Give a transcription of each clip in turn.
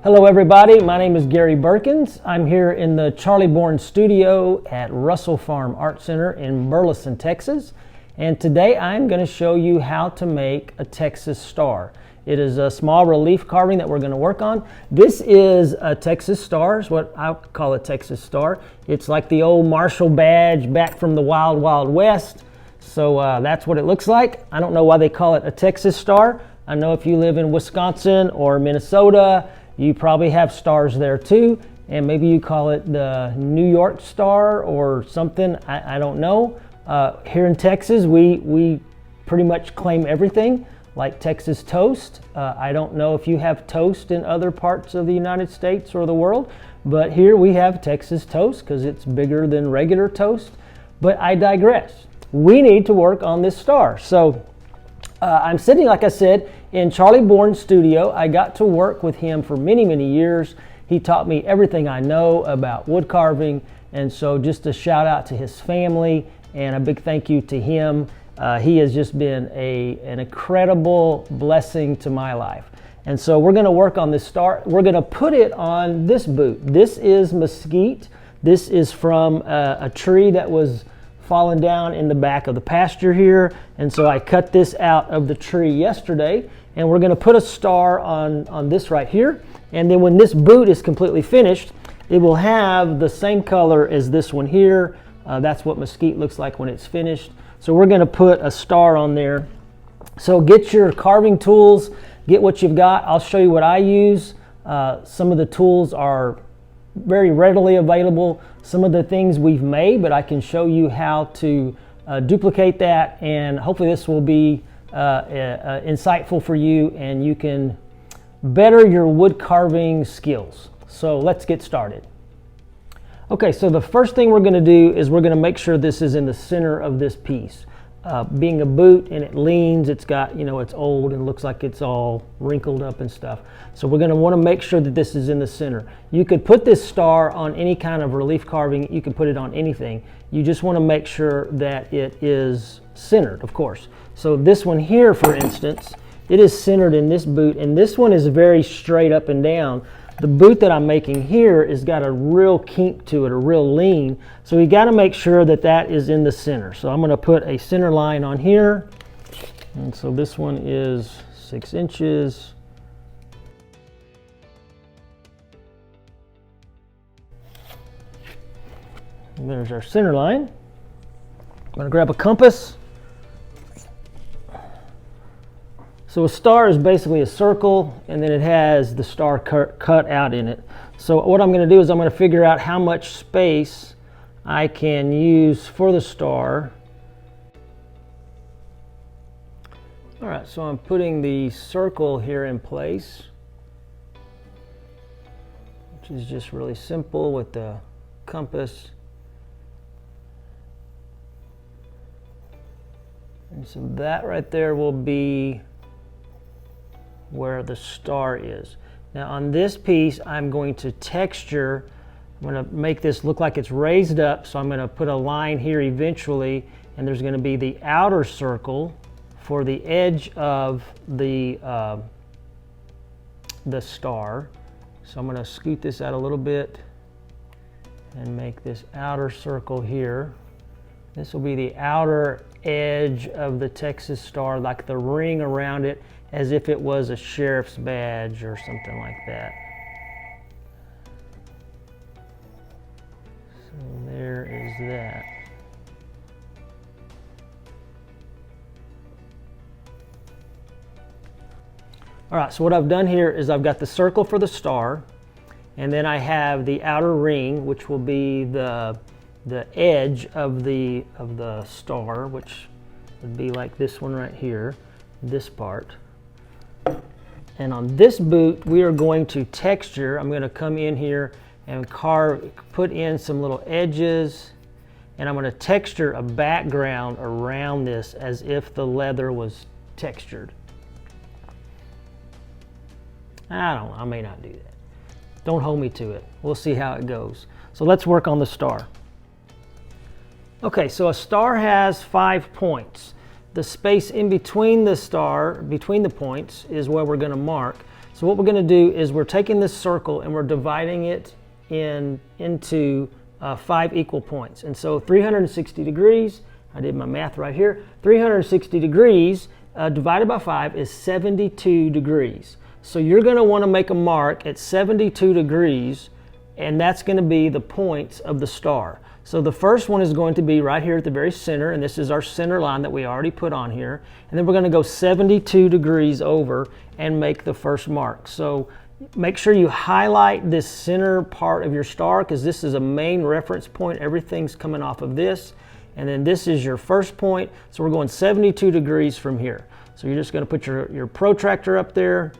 Hello everybody, my name is Gary Burkins. I'm here in the Charlie Bourne studio at Russell Farm Art Center in Burleson, Texas. And today I'm going to show you how to make a Texas star. It is a small relief carving that we're going to work on. This is a Texas star, is what I call a Texas star. It's like the old Marshall badge back from the Wild Wild West. So that's what it looks like. I don't know why they call it a Texas star. I know if you live in Wisconsin or Minnesota, you probably have stars there too, and maybe you call it the New York star or something. I don't know. Here in Texas, we pretty much claim everything, like Texas toast. I don't know if you have toast in other parts of the United States or the world, but here we have Texas toast because it's bigger than regular toast. But I digress. We need to work on this star. So I'm sitting, like I said, in Charlie Bourne's studio. I got to work with him for many, many years. He taught me everything I know about wood carving, and so just a shout out to his family and a big thank you to him. He has just been an incredible blessing to my life. And so we're going to work on this star. We're going to put it on this boot. This is mesquite. This is from a tree that was fallen down in the back of the pasture here, and so I cut this out of the tree yesterday, and we're going to put a star on this right here. And then when this boot is completely finished, it will have the same color as this one here. That's what mesquite looks like when it's finished. So we're going to put a star on there. So get your carving tools, get what you've got. I'll show you what I use. Some of the tools are very readily available. Some of the things we've made, but I can show you how to duplicate that, and hopefully this will be insightful for you and you can better your wood carving skills. So let's get started. Okay, so the first thing we're going to do is we're going to make sure this is in the center of this piece. Being a boot and it leans, it's got, it's old and looks like it's all wrinkled up and stuff. So we're going to want to make sure that this is in the center. You could put this star on any kind of relief carving. You can put it on anything. You just want to make sure that it is centered, of course. So this one here, for instance, it is centered in this boot, and this one is very straight up and down. The boot that I'm making here has got a real kink to it, a real lean. So you got to make sure that that is in the center. So I'm going to put a center line on here. And so this one is 6 inches. And there's our center line. I'm going to grab a compass. So a star is basically a circle, and then it has the star cut out in it. So what I'm going to do is I'm going to figure out how much space I can use for the star. All right, so I'm putting the circle here in place, which is just really simple with the compass. And so that right there will be where the star is. Now on this piece, I'm going to texture. I'm going to make this look like it's raised up, so I'm going to put a line here eventually, and there's going to be the outer circle for the edge of the star. So I'm going to scoot this out a little bit and make this outer circle here. This will be the outer edge of the Texas star, like the ring around it, as if it was a sheriff's badge or something like that. So there is that. All right, so what I've done here is I've got the circle for the star, and then I have the outer ring, which will be the edge of the star, which would be like this one right here, this part. And on this boot, we are going to texture. I'm going to come in here and put in some little edges, and I'm going to texture a background around this as if the leather was textured. I don't know, I may not do that. Don't hold me to it. We'll see how it goes. So let's work on the star. Okay, so a star has 5 points. The space in between the star, between the points, is where we're going to mark. So what we're going to do is we're taking this circle and we're dividing it into 5 equal points. And so 360 degrees, I did my math right here, 360 degrees divided by 5 is 72 degrees. So you're going to want to make a mark at 72 degrees, and that's going to be the points of the star. So the first one is going to be right here at the very center, and this is our center line that we already put on here. And then we're going to go 72 degrees over and make the first mark. So make sure you highlight this center part of your star, because this is a main reference point. Everything's coming off of this. And then this is your first point. So we're going 72 degrees from here. So you're just going to put your protractor up there,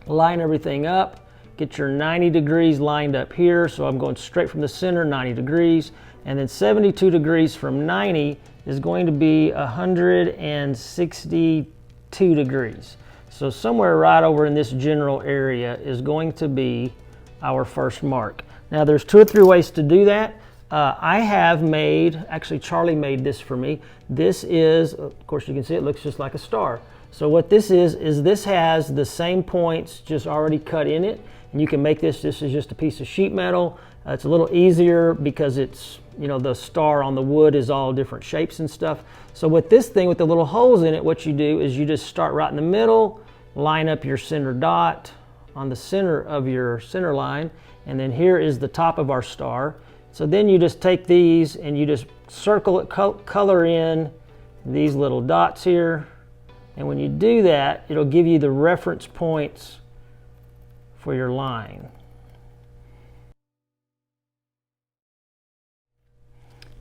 line everything up, get your 90 degrees lined up here. So I'm going straight from the center, 90 degrees. And then 72 degrees from 90 is going to be 162 degrees. So somewhere right over in this general area is going to be our first mark. Now there's 2 or 3 ways to do that. I have made, actually Charlie made this for me. This is, of course you can see it looks just like a star. So what this is this has the same points just already cut in it. And you can make this is just a piece of sheet metal. It's a little easier because it's, you know, the star on the wood is all different shapes and stuff. So with this thing with the little holes in it, what you do is you just start right in the middle, line up your center dot on the center of your center line, and then here is the top of our star. So then you just take these and you just circle it, color in these little dots here, and when you do that, it'll give you the reference points for your line.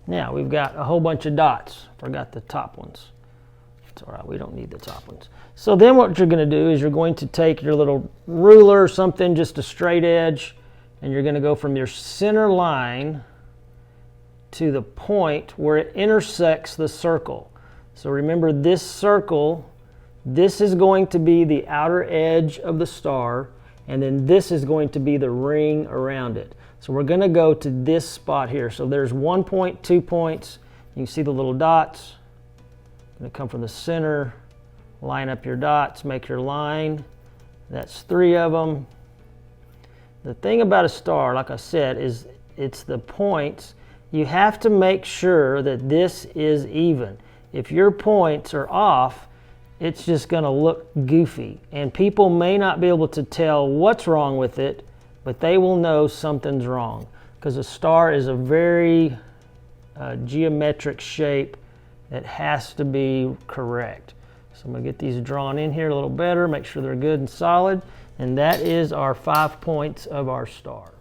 Now we've got a whole bunch of dots. Forgot the top ones. It's all right, we don't need the top ones. So then what you're going to do is you're going to take your little ruler or something, just a straight edge, and you're going to go from your center line to the point where it intersects the circle. So remember this circle, this is going to be the outer edge of the star, and then this is going to be the ring around it. So we're going to go to this spot here. So there's 1 point, 2 points. You can see the little dots. Going to come from the center, line up your dots, make your line. That's 3 of them. The thing about a star, like I said, is it's the points. You have to make sure that this is even. If your points are off, it's just going to look goofy. And people may not be able to tell what's wrong with it, but they will know something's wrong, because a star is a very geometric shape that has to be correct. So I'm going to get these drawn in here a little better, make sure they're good and solid, and that is our 5 points of our star.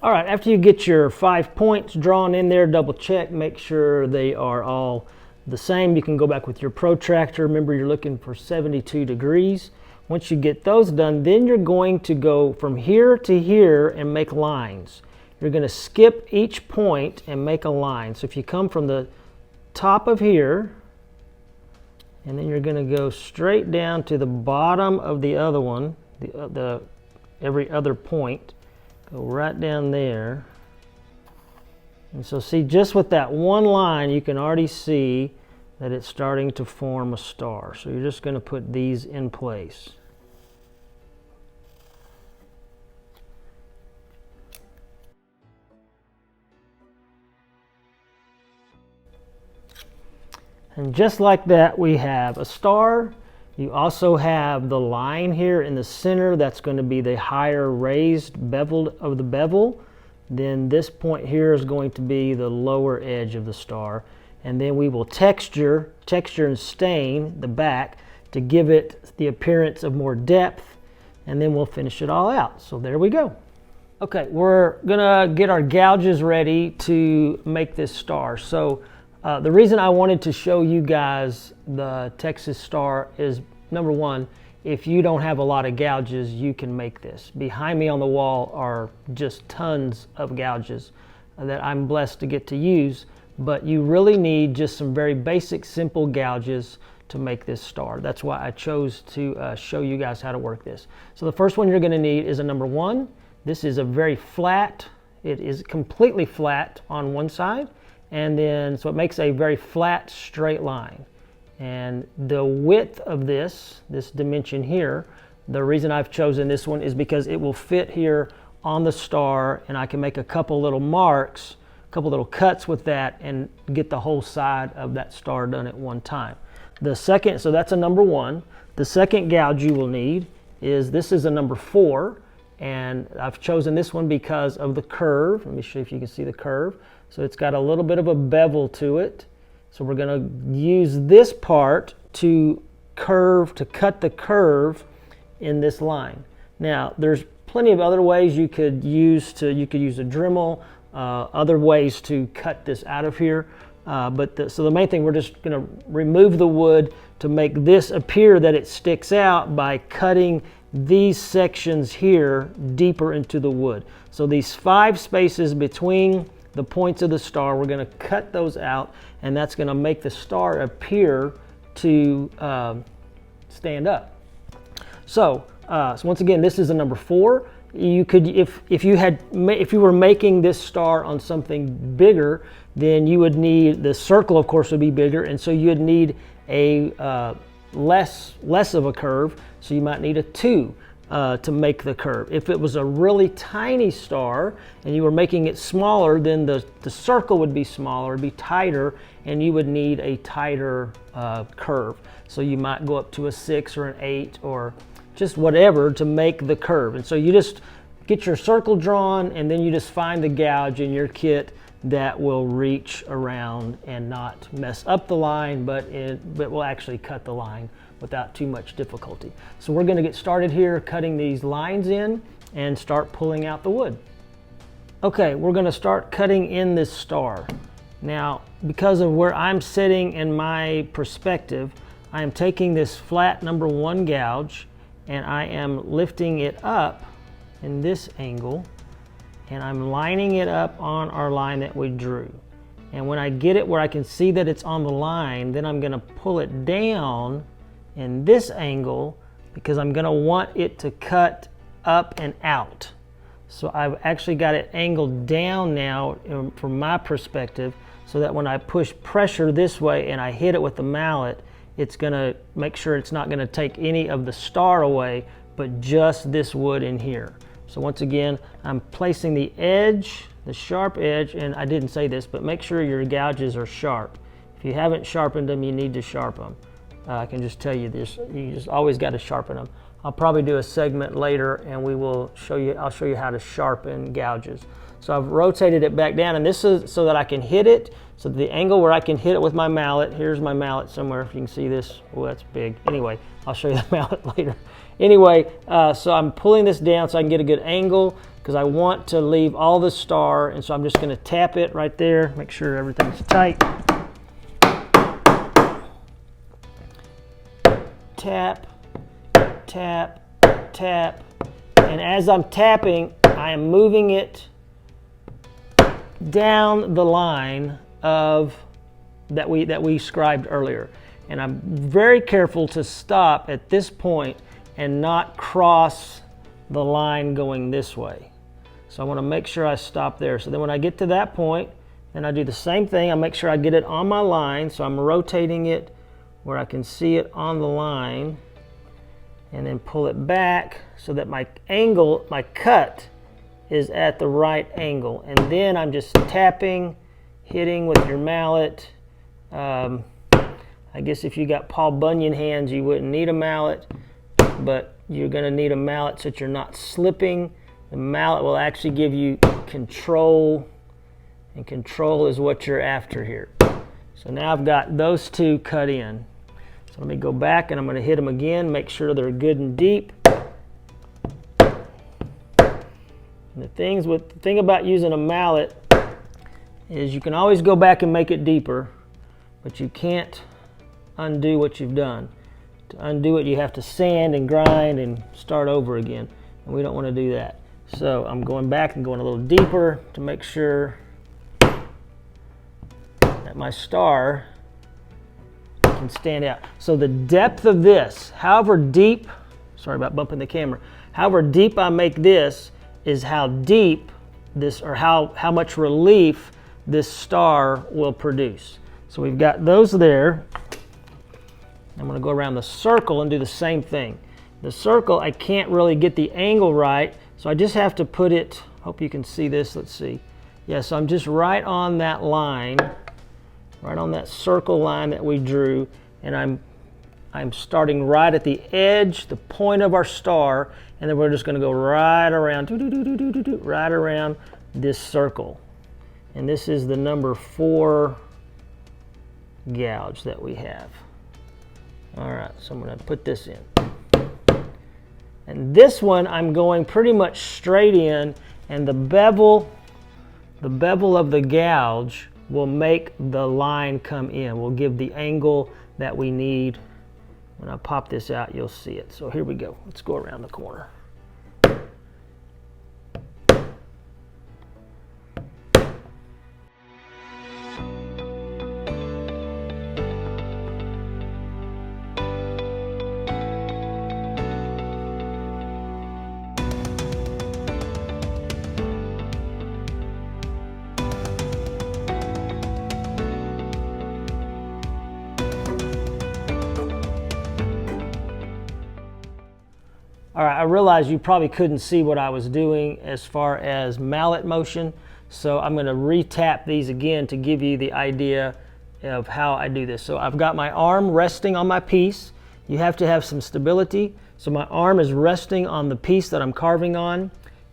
All right, after you get your 5 points drawn in there, double check, make sure they are all the same. You can go back with your protractor. Remember, you're looking for 72 degrees. Once you get those done, then you're going to go from here to here and make lines. You're going to skip each point and make a line. So if you come from the top of here, and then you're going to go straight down to the bottom of the other one, every other point, go right down there. And so see, just with that one line, you can already see that it's starting to form a star. So you're just going to put these in place. And just like that, we have a star. You also have the line here in the center. That's going to be the higher raised bevel of the bevel. Then this point here is going to be the lower edge of the star. And then we will texture and stain the back to give it the appearance of more depth. And then we'll finish it all out. So there we go. Okay, we're gonna get our gouges ready to make this star. So the reason I wanted to show you guys the Texas star is, number one, if you don't have a lot of gouges, you can make this. Behind me on the wall are just tons of gouges that I'm blessed to get to use, but you really need just some very basic, simple gouges to make this star. That's why I chose to show you guys how to work this. So the first one you're going to need is a number 1. This is a very flat, it is completely flat on one side, and then so it makes a very flat straight line. And the width of this dimension here The reason I've chosen this one is because it will fit here on the star, and I can make a couple little marks, a couple little cuts with that, and get the whole side of that star done at one time. The second, so that's a number 1. The second gouge you will need is, this is a number 4, and I've chosen this one because of the curve. Let me show you if you can see the curve. So it's got a little bit of a bevel to it. So we're going to use this part to curve, to cut the curve in this line. Now there's plenty of other ways you could use a Dremel, other ways to cut this out of here. So the main thing, we're just going to remove the wood to make this appear that it sticks out by cutting these sections here deeper into the wood. So these 5 spaces between the points of the star, we're going to cut those out, and that's going to make the star appear to stand up. So once again, this is a number 4. You could, if you were making this star on something bigger, then you would need, the circle of course would be bigger, and so you'd need a less of a curve, so you might need a 2 to make the curve. If it was a really tiny star and you were making it smaller, then the circle would be smaller, it'd be tighter, and you would need a tighter curve. So you might go up to a 6 or an 8 or just whatever to make the curve. And so you just get your circle drawn, and then you just find the gouge in your kit that will reach around and not mess up the line, but will actually cut the line without too much difficulty. So we're going to get started here cutting these lines in and start pulling out the wood. Okay, we're going to start cutting in this star. Now, because of where I'm sitting in my perspective, I am taking this flat number 1 gouge, and I am lifting it up in this angle, and I'm lining it up on our line that we drew. And when I get it where I can see that it's on the line, then I'm going to pull it down in this angle, because I'm going to want it to cut up and out. So I've actually got it angled down now from my perspective, so that when I push pressure this way and I hit it with the mallet, it's going to make sure it's not going to take any of the star away, but just this wood in here. So once again, I'm placing the edge, the sharp edge, and I didn't say this, but make sure your gouges are sharp. If you haven't sharpened them, you need to sharpen them. I can just tell you this, you just always got to sharpen them. I'll probably do a segment later, and I'll show you how to sharpen gouges. So I've rotated it back down, and this is so that I can hit it. So the angle where I can hit it with my mallet, here's my mallet somewhere, if you can see this. Oh, that's big. Anyway, I'll show you the mallet later. Anyway, so I'm pulling this down so I can get a good angle, because I want to leave all the star, and so I'm just going to tap it right there, make sure everything's tight. Tap, tap, tap, and as I'm tapping, I am moving it down the line of that we scribed earlier, and I'm very careful to stop at this point and not cross the line going this way. So I want to make sure I stop there. So then when I get to that point, then I do the same thing. I make sure I get it on my line, so I'm rotating it where I can see it on the line, and then pull it back so that my angle, my cut, is at the right angle. And then I'm just tapping, hitting with your mallet. I guess if you got Paul Bunyan hands, you wouldn't need a mallet, but you're going to need a mallet so that you're not slipping. The mallet will actually give you control, and control is what you're after here. So now I've got those 2 cut in. So let me go back, and I'm going to hit them again, make sure they're good and deep. And the thing about using a mallet is you can always go back and make it deeper, but you can't undo what you've done. To undo it, you have to sand and grind and start over again, and we don't want to do that. So I'm going back and going a little deeper to make sure that my star can stand out. So the depth of this, however deep, sorry about bumping the camera, however deep I make this is how deep this, or how much relief this star will produce. So we've got those there. I'm going to go around the circle and do the same thing. The circle, I can't really get the angle right, so I just have to put it, hope you can see this, let's see. Yeah, so I'm just right on that line, right on that circle line that we drew, and I'm starting right at the edge, the point of our star, and then we're just going to go right around, right around this circle. And this is the number 4 gouge that we have. All right, so I'm going to put this in. And this one I'm going pretty much straight in, and the bevel of the gouge will make the line come in, will give the angle that we need. When I pop this out, you'll see it. So here we go. Let's go around the corner. All right, I realize you probably couldn't see what I was doing as far as mallet motion, so I'm going to re-tap these again to give you the idea of how I do this. So I've got my arm resting on my piece. You have to have some stability, so my arm is resting on the piece that I'm carving on,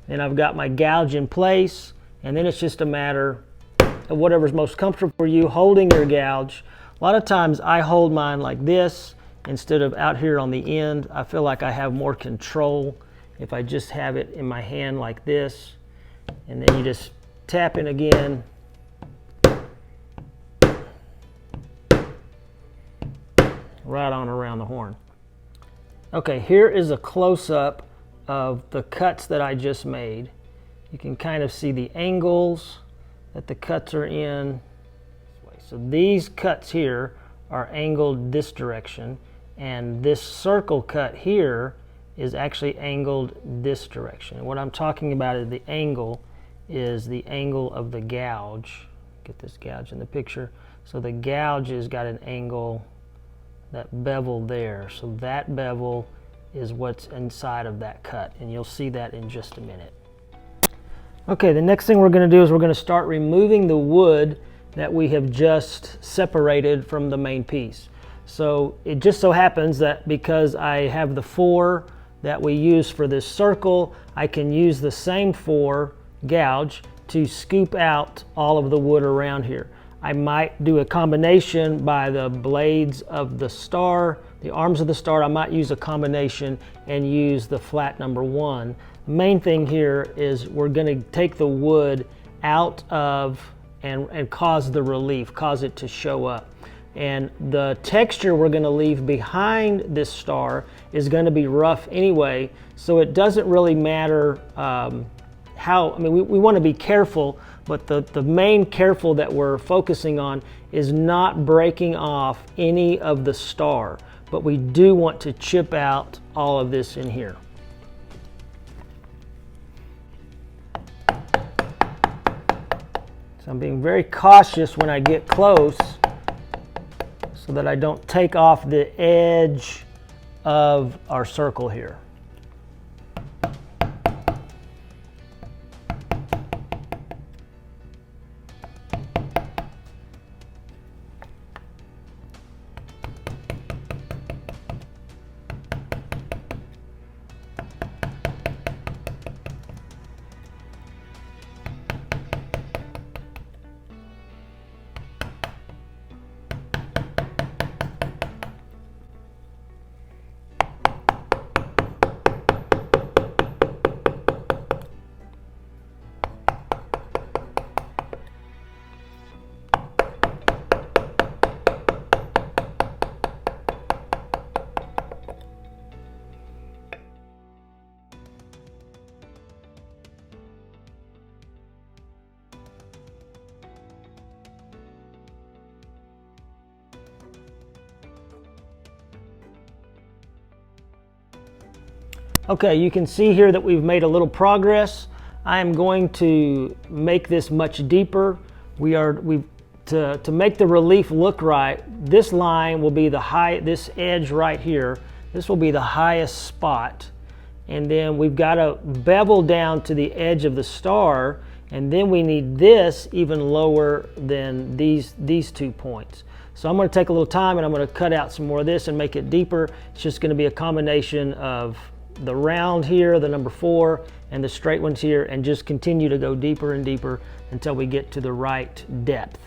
and I've got my gouge in place, and then it's just a matter of whatever's most comfortable for you holding your gouge. A lot of times I hold mine like this, instead of out here on the end. I feel like I have more control if I just have it in my hand like this. And then you just tap in again. Right on around the horn. Okay, here is a close-up of the cuts that I just made. You can kind of see the angles that the cuts are in. So these cuts here are angled this direction, and this circle cut here is actually angled this direction. And what I'm talking about is the angle of the gouge. Get this gouge in the picture. So the gouge has got an angle, that bevel there. So that bevel is what's inside of that cut, and you'll see that in just a minute. Okay, the next thing we're going to do is we're going to start removing the wood that we have just separated from the main piece. So it just so happens that because I have the 4 that we use for this circle, I can use the same 4 gouge to scoop out all of the wood around here. I might do a combination by the blades of the star, the arms of the star. I might use a combination and use the flat number 1. The main thing here is we're going to take the wood out of and cause the relief, cause it to show up. And the texture we're going to leave behind this star is going to be rough anyway, so it doesn't really matter how, I mean, we want to be careful, but the main careful that we're focusing on is not breaking off any of the star, but we do want to chip out all of this in here. So I'm being very cautious when I get close, so that I don't take off the edge of our circle here. Okay, you can see here that we've made a little progress. I am going to make this much deeper. To make the relief look right, this line will be the height, this edge right here, This will be the highest spot. And then we've got to bevel down to the edge of the star, and then we need this even lower than these 2 points. So I'm going to take a little time and I'm going to cut out some more of this and make it deeper. It's just going to be a combination of the round here, the number 4, and the straight ones here, and just continue to go deeper and deeper until we get to the right depth.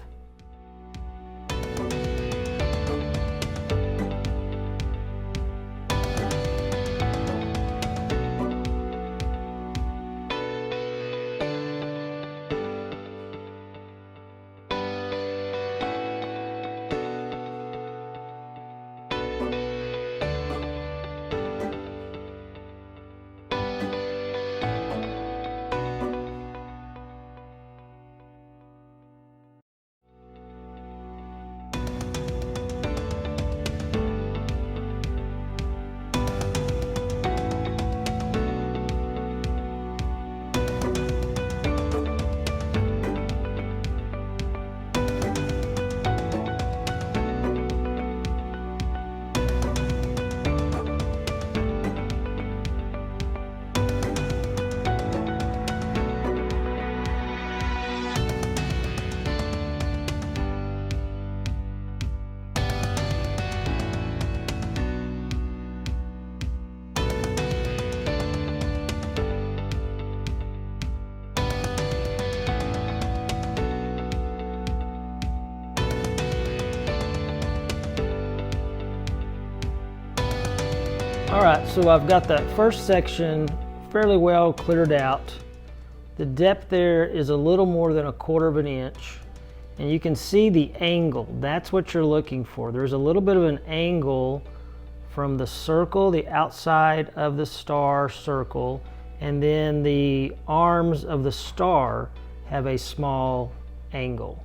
All right, so I've got that first section fairly well cleared out. The depth there is a little more than 1/4 of an inch, and you can see the angle. That's what you're looking for. There's a little bit of an angle from the circle, the outside of the star circle, and then the arms of the star have a small angle.